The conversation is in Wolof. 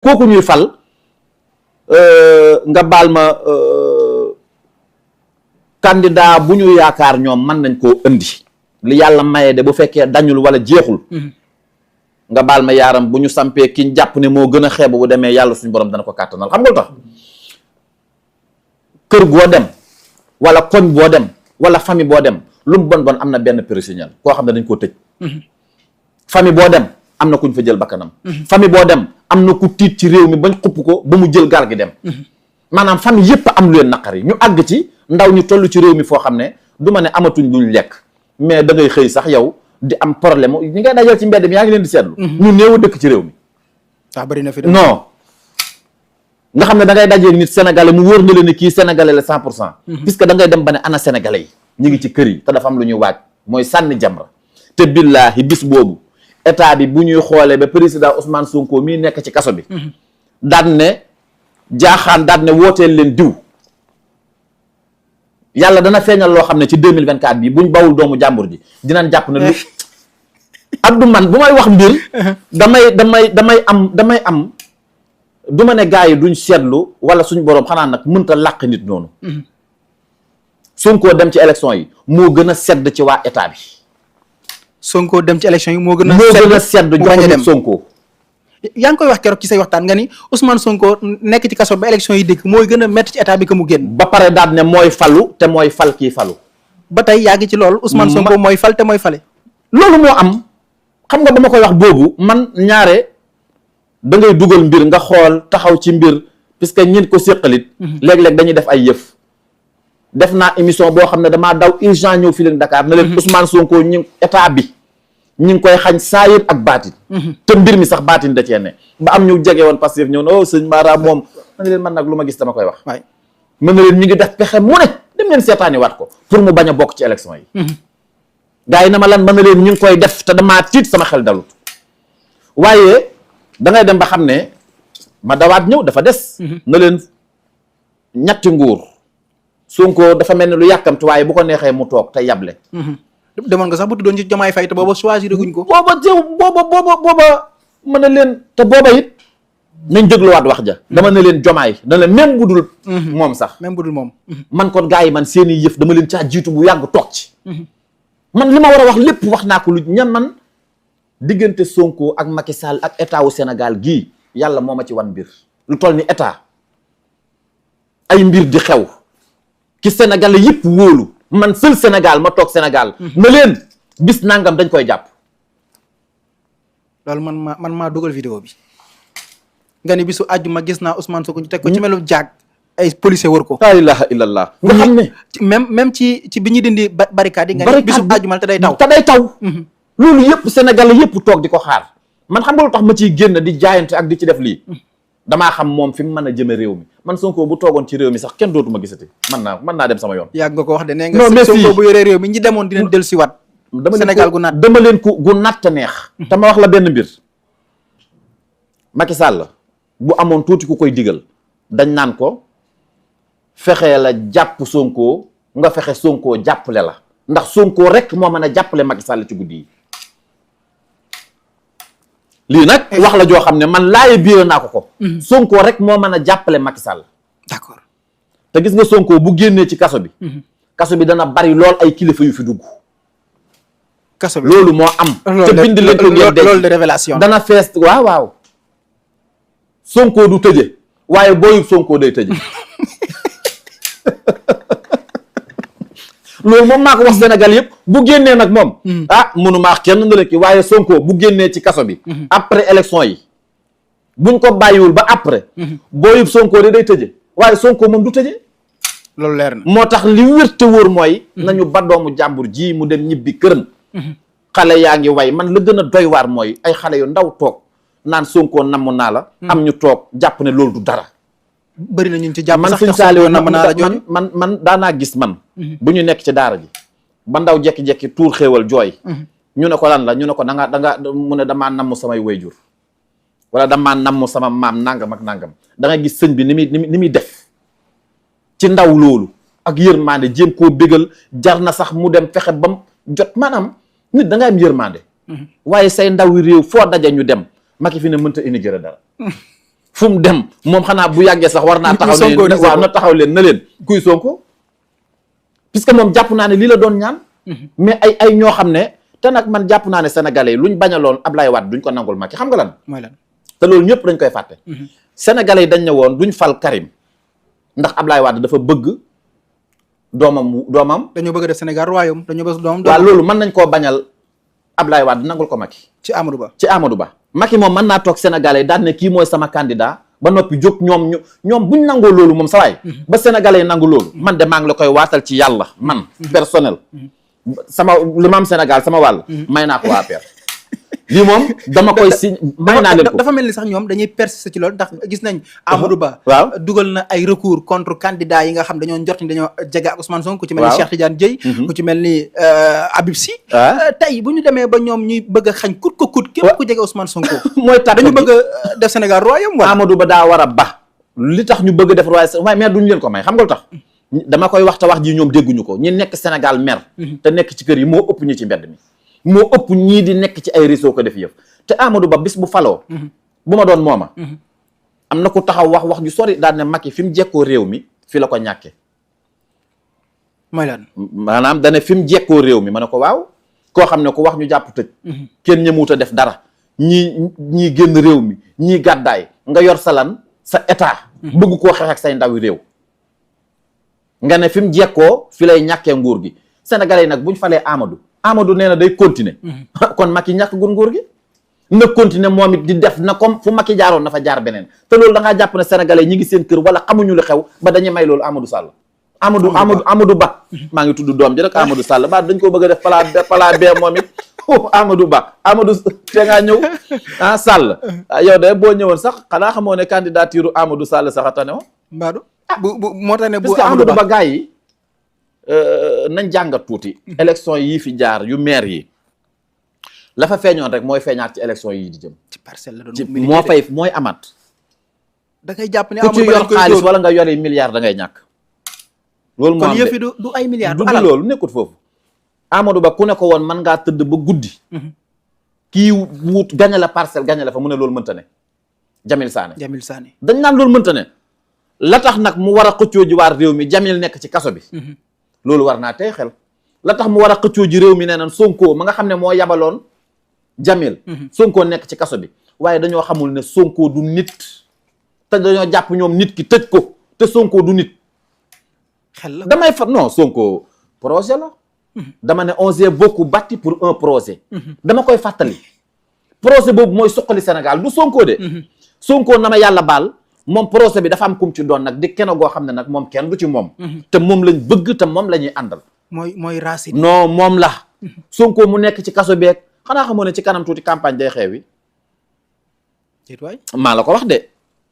kooku ñuy fal nga baal ma candidat bu ñu yaakaar ñoom mën nañ koo indi li yàlla maye de bu fekkee dañul wala jeexul nga baal ma yaaram bu ñu sampee kiñ jàpp ne moo gën a xeebu bu demee yàlla suñu borom dana ko kàttanal xam nga lu tax kër goo dem wala koñ boo dem wala famille boo dem lu mu bon am na benn prisonnier koo xam ne dañ koo tëj famille boo dem am na kuñ fa jël bakkanam famille boo dem am na ku tiit ci réew mi bañ xupp ko ba mu jël gaal gi dem maanaam famille yépp am lu leen naqar yi ñu àgg ci ndaw ñu toll ci réew mi foo xam ne du ma ne amatuñ luñ lekk mais da ngay xëy sax yow di am problème ñi ngay dajal ci mbedd mi yaa ngi leen di seetlu ñu néew a dëkk ci réew mi waaw bari na fi non nga xam ne da ngay dajee nit sénégalais mu wóor na leen ne kii sénégalais la 100% puisque da ngay dem ba ne ana sénégalais yi ñu ngi ci kër yi te dafa am lu ñuy waaj mooy sànni jamra te billaahi bis boobu état bi bu ñuy xoolee ba président Ousmane Sonko mii nekk ci kaso bi daan ne jaaxaan daan ne wooteel leen diw yàlla dana feeñal loo xam ne ci 2024 bi buñ bawul doomu jàmbur ji dinañ jàpp ne lu Abdou man bu may wax mbir damay am du ma ne gars yi duñ seetlu wala suñ boroom xanaa nag mënta làq nit noonu Sonko dem ci élection yi moo gën a sedd ci waa état bi Sonko dem ci élection yi moo gën a sedd jox dem Sonko yaa ngi koy wax keroog ci say waxtaan nga ni Ousmane Sonko nekk ci kaso ba élection yi dikk mooy gën a métti ci état bi que mu génn ba pare daal ne mooy falu te mooy fal kii falu ba tey yaa ngi ci loolu Ousmane Sonko mooy fal te mooy fale loolu moo am xam nga ba ma koy wax boobu man ñaare da ngay dugal mbir nga xool taxaw ci mbir puisque ñin ko séqalit léeg-léeg dañuy def ay yëf def naa émission boo xam ne damaa daw urgent ñëw fii leen Dakar na leen Ousmane Sonko ñi état bi ñi ngi koy xañ saayir ak baatin te mbir mi sax baatin da cee ne ba am ñu jege woon Pastef ñëw na sëñ Mara moom ma ne leen man nag lu ma gis dama koy wax waay mën na leen ñi ngi def pexe mu ne dem leen seetaani waat ko pour mu bañ a bokk ci élection yi gars yi na ma lan mën na leen ñi ngi koy def te damaa tiit sama xel dalut waaye da ngay dem ba xam ne ma dawaat ñëw dafa des na leen ñetti nguur Sonko dafa mel ni lu yàkkamti waaye bu ko neexee mu toog te yable demoon nga sax bu tuddoon ci Diomaye Faye te booba choisir guñ ko booba mën na leen te booba it nañ dégluwaat wax ja dama ne leen Diomaye dana leen même bu dul moom sax même bu dul moom man kon gars yi man seeni yëf dama leen caa jiitu bu yàgg toog ci man li ma war a wax lépp wax naa ko lu ñan man diggante Sonko ak Macky Sall ak état wu Sénégal gii yàlla moo ma ci wan mbir lu toll ni état ay mbir di xew ki Sénégal yëpp wóolu man seul Sénégal ma toog Sénégal na leen bis nangam dañ koy jàpp loolu man maa dugal vidéo bi nga ni bisu àjjuma gis naa Ousmane Sonko ñu teg ko ci melu jaag ay policier wër ko laa ilaha illallah nga xam ne même ci bi ñuy dindi barricade yi nga ni bisu àjjuma te day taw loolu yëpp Sénégal yëpp toog di ko xaar man xam nga lu tax ma ciy génn di jaayante ak di ci def lii damaa xam moom fi mu mën a jëme réew mi man Sonko bu toogoon ci réew mi sax kenn dootuma gisati mën naa dem sama yoon yàgg nga ko wax de nee nga Sonko bu yoree réew mi ñi demoon dinañ dellu si waat Sénégal gu naat dama leen ko gu natt neex te ma wax la benn mbir Macky Sall bu amoon tuuti ku koy digal dañ naan ko fexee la jàpp Sonko nga fexe Sonko jàppale la ndax Sonko rek moo mën a jàppale Macky Sall ci guddi yi lii nag wax la joo xam ne man laaye biir naa ko Sonko rek moo mën a jàppale Macky Sall d'accord te gis nga Sonko bu génnee ci kaso bi kaso bi dana bari lool ay kilifa yu fi dugg kaso bi loolu moo am te bind leen ko ngeen dégg loolu de révélation dana fees waaw Sonko du tëje waaye booyub Sonko day tëje loolu moom maa ko wax Sénégal yëpp bu génnee nag moom mënumaa kenn na la ki waaye Sonko bu génnee ci kaso bi après élection yi buñ ko bàyyiwul ba après booyub Sonko day tëje waaye Sonko moom du tëje loolu leer na moo tax li wér te wóor mooy nañu ba doomu jàmbur ji mu dem ñibbi këram xale yaa ngi way man la gën a doy waar mooy ay xale yu ndaw toog naan Sonko namm naa la am ñu toog jàpp ne loolu du dara bëri na ñu ci jàpp man sax suñ saali woon namm naa la jooju man daanaa gis man bu ñu nekk ci daara ji ba ndaw jekki-jekki tuur xéewal jooy ñu ne ko lan la ñu ne ko da nga mu ne damaa namm samay wayjur wala damaa namm sama maam nangam ak nangam da nga gis sëñ bi ni muy def ci ndaw loolu ak yërmande jéem koo bégal jar na sax mu dem fexe bam jot maanaam nit da nga am yërmande waaye say ndaw yi réew foo daje ñu dem Macky fi ne mënta inaugurer dara fu mu dem moom xanaa bu yàggee sax war naa taxaw ne waaw na taxaw leen na leen kuy Sonko puisque moom jàpp naa ne lii la doon ñaan mais ay ñoo xam ne te nag man jàpp naa ne sénégalais yi luñ bañaloon Ablaye Wade duñ ko nangul Macky xam nga lan mooy lan te loolu ñëpp dañ koy fàtte sénégalais yi dañ ne woon duñ fal Karim ndax Ablaye Wade dafa bëgg doomam dañoo bëgg a def Sénégal royaume dañoo bëgg doomam waaw loolu mën nañ koo bañal Ablaye Wade nangul ko Macky ci Amadou Ba Macky moom mën naa toog sénégalais yi daan ne kii mooy sama candidat ba noppi jóg ñoom buñ nangoo loolu moom sawaay ba sénégalais yi nangu loolu man de maa ngi la koy waatal ci yàlla man personnel sama li ma am Sénégal sama wàll may naa ko waa APR lii moom dama koy si may naa leen ko dafa mel ni sax ñoom dañuy persister ci loolu ndax gis nañ Amadou Ba waaw dugal na ay recours contre candidat yi nga xam dañoo njort ni dañoo jege ak Ousmane Sonko ku ci mel ni Cheikh Tidiane Dièye ku ci mel ni Habib Sy tey bu ñu demee ba ñoom ñuy bëgg a xañ kut ko kut képp ku jege Ousmane Sonko mooy tax dañu bëgg a def Sénégal royaume wala Amadou Ba daa war a ba li tax ñu bëgg a def royaume waaye mais duñu leen ko may xam nga lu tax dama koy wax ji ñoom dégguñu ko ñi nekk Sénégal mer te nekk ci kër yi moo ëpp ñi ci mbedd mi moo ëpp ñii di nekk ci ay réseau ko def yëf te Amadou Ba bis bu faloo bu ma doon mooma am na ku taxaw wax ju sori daal ne Macky fi mu jekkoo réew mi fi la ko ñàkke mooy lan maanaam dane fi mu jekkoo réew mi ma ne ko waaw koo xam ne ku wax ñu jàpp tëj kenn ñëmuut a def dara ñii génn réew mi ñii gàddaay nga yor sa état bëgg koo xeex ak say ndawi réew nga ne fi mu jekkoo fi lay ñàkkee nguur gi sénégalais yi nag buñ falee Amadou nee na day continuer kon Macky ñàkk gun nguur gi na continuer moom it di def na comme fu Macky jaaroon na fa jaar beneen te loolu da ngaa jàpp ne sénégalais ñi ngi seen kër wala xamuñu lu xew ba dañuy may loolu Amadou Sall Amadou Ba maa ngi tudd doom ji rek Amadou Sall ba dañ ko bëgg a def pala bee moom it Amadou Ba te ngaa ñëw Sall yow de boo ñëwoon sax xanaa xamoo ne candidature Amadou Sall sax a tane mbaadu bu moo tax ne bu parce que Amadou Ba gars yi nañ jàngat tuuti élection yii fi jaar yu maire yi la fa feeñoon rek mooy feeñaat ci élection yii di jëm ci parcelle la ci doon moo fay mooy amaat da ngay jàpp ne ku ci yor xaalis wala nga yori milliards da ngay ñàkk loolu moo kon am yëf yi du ay milliards du loolu nekkut foofu Amadou Ba ku ne ko woon mën ngaa tëdd ba guddi kii wut gañe la parcelle gañe la fa mu ne loolu mënta ne Jamil Sané dañ naan loolu mënta ne la tax nag mu war a xëccoo ji waar réew mi Jamil nekk ci kaso bi loolu war naa tey xel la tax mu war a xëccoo ji réew mi nee nan Sonko ma nga xam ne moo yabaloon Jamil Sonko nekk ci kaso bi waaye dañoo xamul ne Sonko du nit te dañoo jàpp ñoom nit ki tëj ko te Sonko du nit xel la damay fa non Sonko projet la dama ne on s'est beaucoup battu pour un projet dama koy fàttali projet boobu mooy suqali Sénégal du Sonko de Sonko na ma yàlla baal moom projet bi dafa am kum ci doon nag di kenn goo xam ne nag moom kenn du ci moom te moom lañ bëgg te moom la ñuy àndal mooy Racine non moom la Sonko mu nekk ci kaso beeg xanaa xamoo ne ci kanam tuuti campagne day xeewi déet waay maa la ko wax de